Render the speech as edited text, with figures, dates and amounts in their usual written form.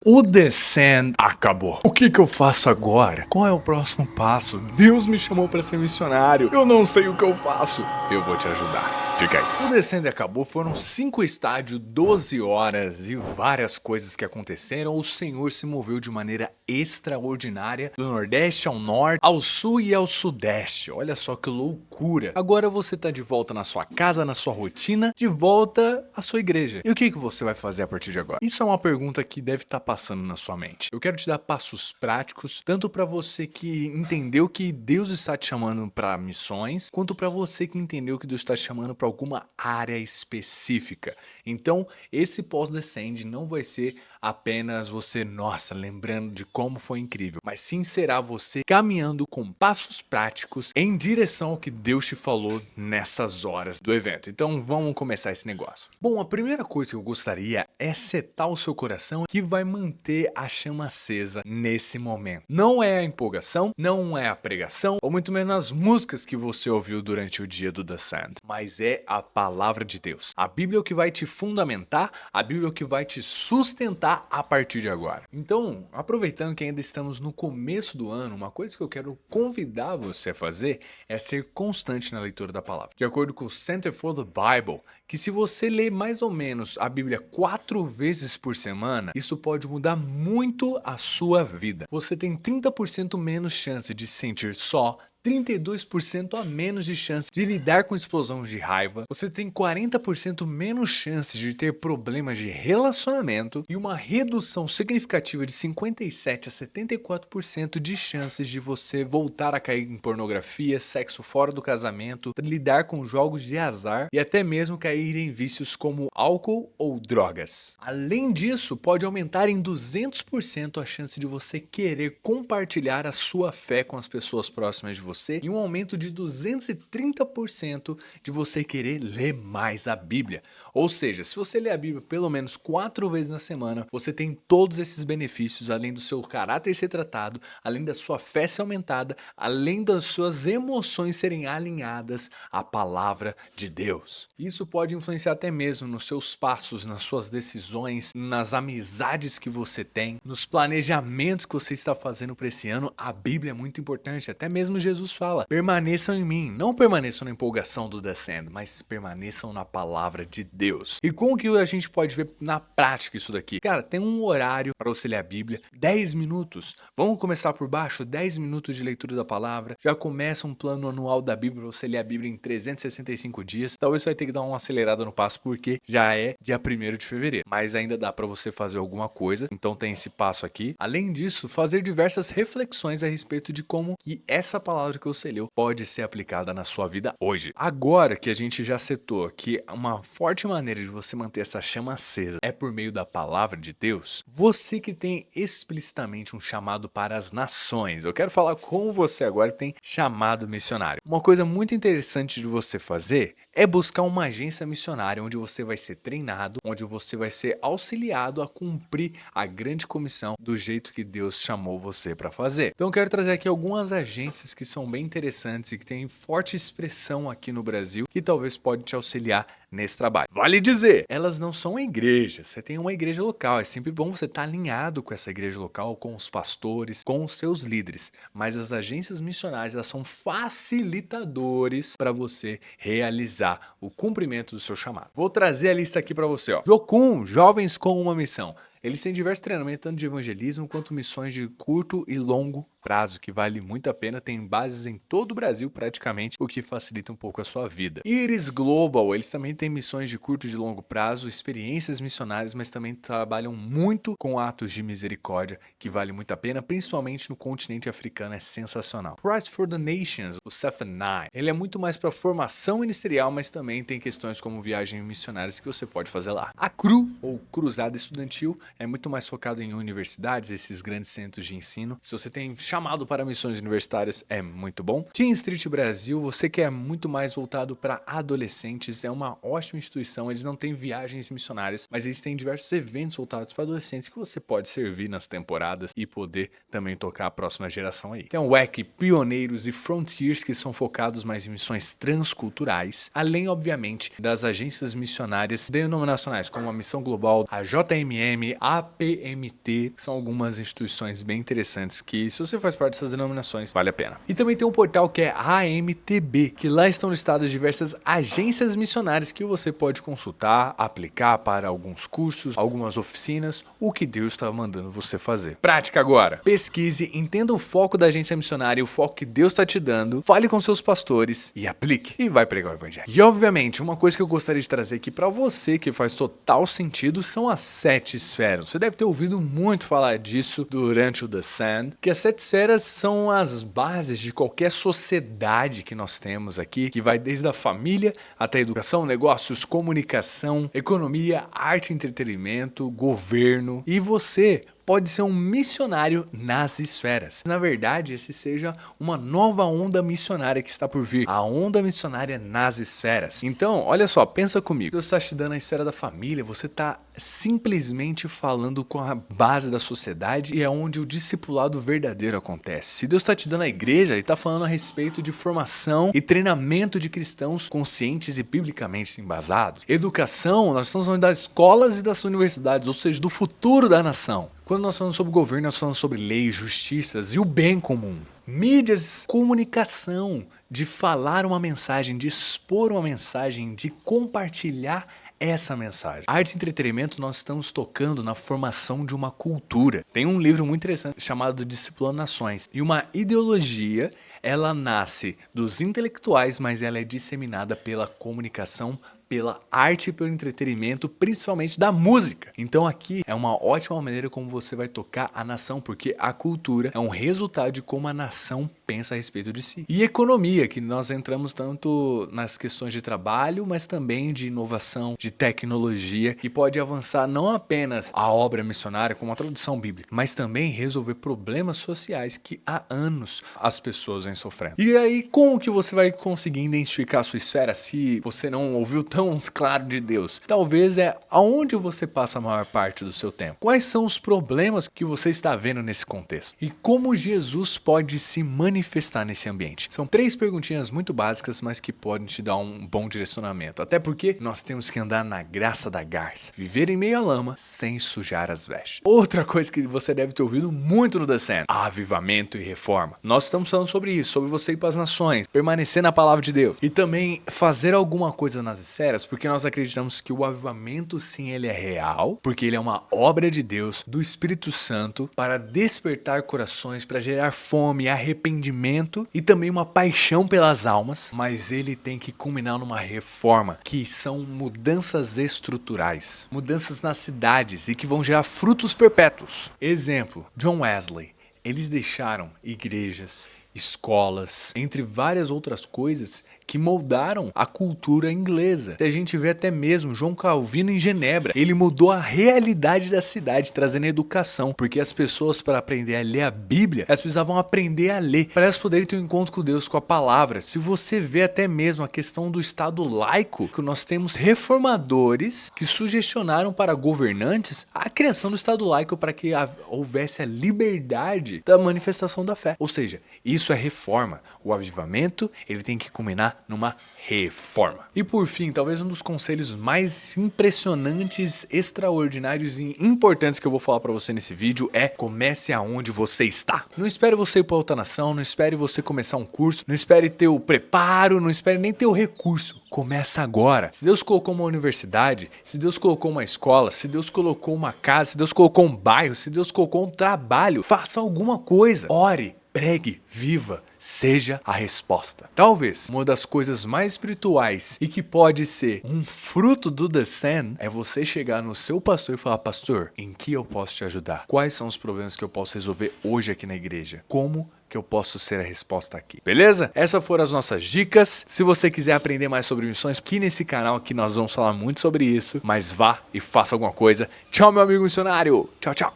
O Descend acabou. O que eu faço agora? Qual é o próximo passo? Deus me chamou para ser missionário. Eu não sei o que eu faço. Eu vou te ajudar. Fica aí. O Descend acabou. Foram 5 estádios, 12 horas e várias coisas que aconteceram. O Senhor se moveu de maneira extraordinária do Nordeste ao Norte, ao Sul e ao Sudeste. Olha só que loucura. Agora você tá de volta na sua casa, na sua rotina, de volta à sua igreja. E o que você vai fazer a partir de agora? Isso é uma pergunta que deve estar passando na sua mente. Eu quero te dar passos práticos, tanto para você que entendeu que Deus está te chamando para missões, quanto para você que entendeu que Deus está te chamando para alguma área específica. Então, esse pós-descende não vai ser apenas você, nossa, lembrando de como foi incrível, mas sim será você caminhando com passos práticos em direção ao que Deus te falou nessas horas do evento. Então, vamos começar esse negócio. Bom, a primeira coisa que eu gostaria é setar o seu coração que vai manter a chama acesa nesse momento. Não é a empolgação, não é a pregação, ou muito menos as músicas que você ouviu durante o dia do Descend, mas é a palavra de Deus. A Bíblia é o que vai te fundamentar, a Bíblia é o que vai te sustentar a partir de agora. Então, aproveitando que ainda estamos no começo do ano, uma coisa que eu quero convidar você a fazer é ser constante na leitura da palavra. De acordo com o Center for the Bible, que se você ler mais ou menos a Bíblia 4 vezes por semana, isso pode mudar muito a sua vida. Você tem 30% menos chance de se sentir só, 32% a menos de chance de lidar com explosões de raiva, você tem 40% menos chances de ter problemas de relacionamento e uma redução significativa de 57 a 74% de chances de você voltar a cair em pornografia, sexo fora do casamento, lidar com jogos de azar e até mesmo cair em vícios como álcool ou drogas. Além disso, pode aumentar em 200% a chance de você querer compartilhar a sua fé com as pessoas próximas de você e um aumento de 230% de você querer ler mais a Bíblia. Ou seja, se você ler a Bíblia pelo menos 4 vezes na semana, você tem todos esses benefícios, além do seu caráter ser tratado, além da sua fé ser aumentada, além das suas emoções serem alinhadas à palavra de Deus. Isso pode influenciar até mesmo nos seus passos, nas suas decisões, nas amizades que você tem, nos planejamentos que você está fazendo para esse ano. A Bíblia é muito importante, até mesmo Jesus fala, permaneçam em mim, não permaneçam na empolgação do Descend, mas permaneçam na palavra de Deus. E como que a gente pode ver na prática isso daqui? Cara, tem um horário para você ler a Bíblia, 10 minutos. Vamos começar por baixo, 10 minutos de leitura da palavra. Já começa um plano anual da Bíblia para você ler a Bíblia em 365 dias. Talvez você vai ter que dar uma acelerada no passo porque já é dia 1º de fevereiro, mas ainda dá para você fazer alguma coisa. Então tem esse passo aqui. Além disso, fazer diversas reflexões a respeito de como que essa palavra que você leu pode ser aplicada na sua vida hoje. Agora que a gente já setou que uma forte maneira de você manter essa chama acesa é por meio da palavra de Deus, você que tem explicitamente um chamado para as nações, eu quero falar com você agora que tem chamado missionário. Uma coisa muito interessante de você fazer é buscar uma agência missionária onde você vai ser treinado, onde você vai ser auxiliado a cumprir a grande comissão do jeito que Deus chamou você para fazer. Então eu quero trazer aqui algumas agências que são bem interessantes e que têm forte expressão aqui no Brasil, que talvez pode te auxiliar nesse trabalho. Vale dizer, elas não são igrejas, você tem uma igreja local, é sempre bom você estar alinhado com essa igreja local, com os pastores, com os seus líderes, mas as agências missionárias, elas são facilitadores para você realizar o cumprimento do seu chamado. Vou trazer a lista aqui para você, ó. Jocum, Jovens com uma Missão. Eles têm diversos treinamentos, tanto de evangelismo quanto missões de curto e longo prazo, que vale muito a pena, tem bases em todo o Brasil praticamente, o que facilita um pouco a sua vida. Iris Global, eles também têm missões de curto e de longo prazo, experiências missionárias, mas também trabalham muito com atos de misericórdia, que vale muito a pena, principalmente no continente africano, é sensacional. Christ for the Nations, o Cephani, ele é muito mais para formação ministerial, mas também tem questões como viagens missionárias que você pode fazer lá. A CRU, ou Cruzada Estudantil, é muito mais focado em universidades, esses grandes centros de ensino. Se você tem chamado para missões universitárias, é muito bom. Teen Street Brasil, você que é muito mais voltado para adolescentes, é uma ótima instituição. Eles não têm viagens missionárias, mas eles têm diversos eventos voltados para adolescentes que você pode servir nas temporadas e poder também tocar a próxima geração aí. Tem o WEC, Pioneiros e Frontiers, que são focados mais em missões transculturais, além, obviamente, das agências missionárias denominacionais, como a Missão Global, a JMM, APMT, que são algumas instituições bem interessantes que, se você faz parte dessas denominações, vale a pena. E também tem um portal que é AMTB, que lá estão listadas diversas agências missionárias que você pode consultar, aplicar para alguns cursos, algumas oficinas, o que Deus está mandando você fazer. Prática agora. Pesquise, entenda o foco da agência missionária, o foco que Deus está te dando, fale com seus pastores e aplique. E vai pregar o evangelho. E obviamente, uma coisa que eu gostaria de trazer aqui para você, que faz total sentido, são as 7 esferas. Você deve ter ouvido muito falar disso durante o The Sand, que as 7 esferas são as bases de qualquer sociedade que nós temos aqui, que vai desde a família até a educação, negócios, comunicação, economia, arte, entretenimento, governo. E você pode ser um missionário nas esferas. Na verdade, esse seja uma nova onda missionária que está por vir. A onda missionária nas esferas. Então, olha só, pensa comigo. Deus está te dando a esfera da família, você está simplesmente falando com a base da sociedade e é onde o discipulado verdadeiro acontece. Se Deus está te dando a igreja, Ele está falando a respeito de formação e treinamento de cristãos conscientes e biblicamente embasados. Educação, nós estamos falando das escolas e das universidades, ou seja, do futuro da nação. Quando nós falamos sobre governo, nós falamos sobre leis, justiças e o bem comum. Mídias, comunicação, de falar uma mensagem, de expor uma mensagem, de compartilhar essa mensagem. Arte e entretenimento, nós estamos tocando na formação de uma cultura. Tem um livro muito interessante chamado Discipulando Nações. E uma ideologia, ela nasce dos intelectuais, mas ela é disseminada pela comunicação, pela arte e pelo entretenimento, principalmente da música. Então aqui é uma ótima maneira como você vai tocar a nação, porque a cultura é um resultado de como a nação pensa a respeito de si. E economia, que nós entramos tanto nas questões de trabalho, mas também de inovação, de tecnologia, que pode avançar não apenas a obra missionária como a tradução bíblica, mas também resolver problemas sociais que há anos as pessoas vêm sofrendo. E aí, como que você vai conseguir identificar a sua esfera se você não ouviu tão claro de Deus? Talvez é aonde você passa a maior parte do seu tempo. Quais são os problemas que você está vendo nesse contexto? E como Jesus pode se manifestar nesse ambiente? São 3 perguntinhas muito básicas, mas que podem te dar um bom direcionamento. Até porque nós temos que andar na graça da garça, viver em meio à lama sem sujar as vestes. Outra coisa que você deve ter ouvido muito no The Sand: avivamento e reforma. Nós estamos falando sobre isso, sobre você ir para as nações, permanecer na palavra de Deus e também fazer alguma coisa nas esferas, porque nós acreditamos que o avivamento, sim, ele é real, porque ele é uma obra de Deus, do Espírito Santo, para despertar corações, para gerar fome, arrependimento e também uma paixão pelas almas, mas ele tem que culminar numa reforma, que são mudanças estruturais, mudanças nas cidades e que vão gerar frutos perpétuos. Exemplo, John Wesley. Eles deixaram igrejas, escolas, entre várias outras coisas que moldaram a cultura inglesa. Se a gente vê até mesmo João Calvino em Genebra, ele mudou a realidade da cidade, trazendo educação, porque as pessoas, para aprender a ler a Bíblia, elas precisavam aprender a ler, para elas poderem ter um encontro com Deus, com a palavra. Se você vê até mesmo a questão do Estado laico, que nós temos reformadores que sugestionaram para governantes a criação do Estado laico para que houvesse a liberdade da manifestação da fé. Ou seja, isso é reforma. O avivamento, ele tem que culminar numa reforma. E por fim, talvez um dos conselhos mais impressionantes, extraordinários e importantes que eu vou falar para você nesse vídeo é: comece aonde você está. Não espere você ir para outra nação, não espere você começar um curso, não espere ter o preparo, não espere nem ter o recurso. Começa agora. Se Deus colocou uma universidade, se Deus colocou uma escola, se Deus colocou uma casa, se Deus colocou um bairro, se Deus colocou um trabalho, faça alguma coisa. Ore, pregue, viva, seja a resposta. Talvez uma das coisas mais espirituais e que pode ser um fruto do The Sand é você chegar no seu pastor e falar: pastor, em que eu posso te ajudar? Quais são os problemas que eu posso resolver hoje aqui na igreja? Como que eu posso ser a resposta aqui? Beleza? Essas foram as nossas dicas. Se você quiser aprender mais sobre missões, aqui nesse canal aqui nós vamos falar muito sobre isso, mas vá e faça alguma coisa. Tchau, meu amigo missionário. Tchau, tchau.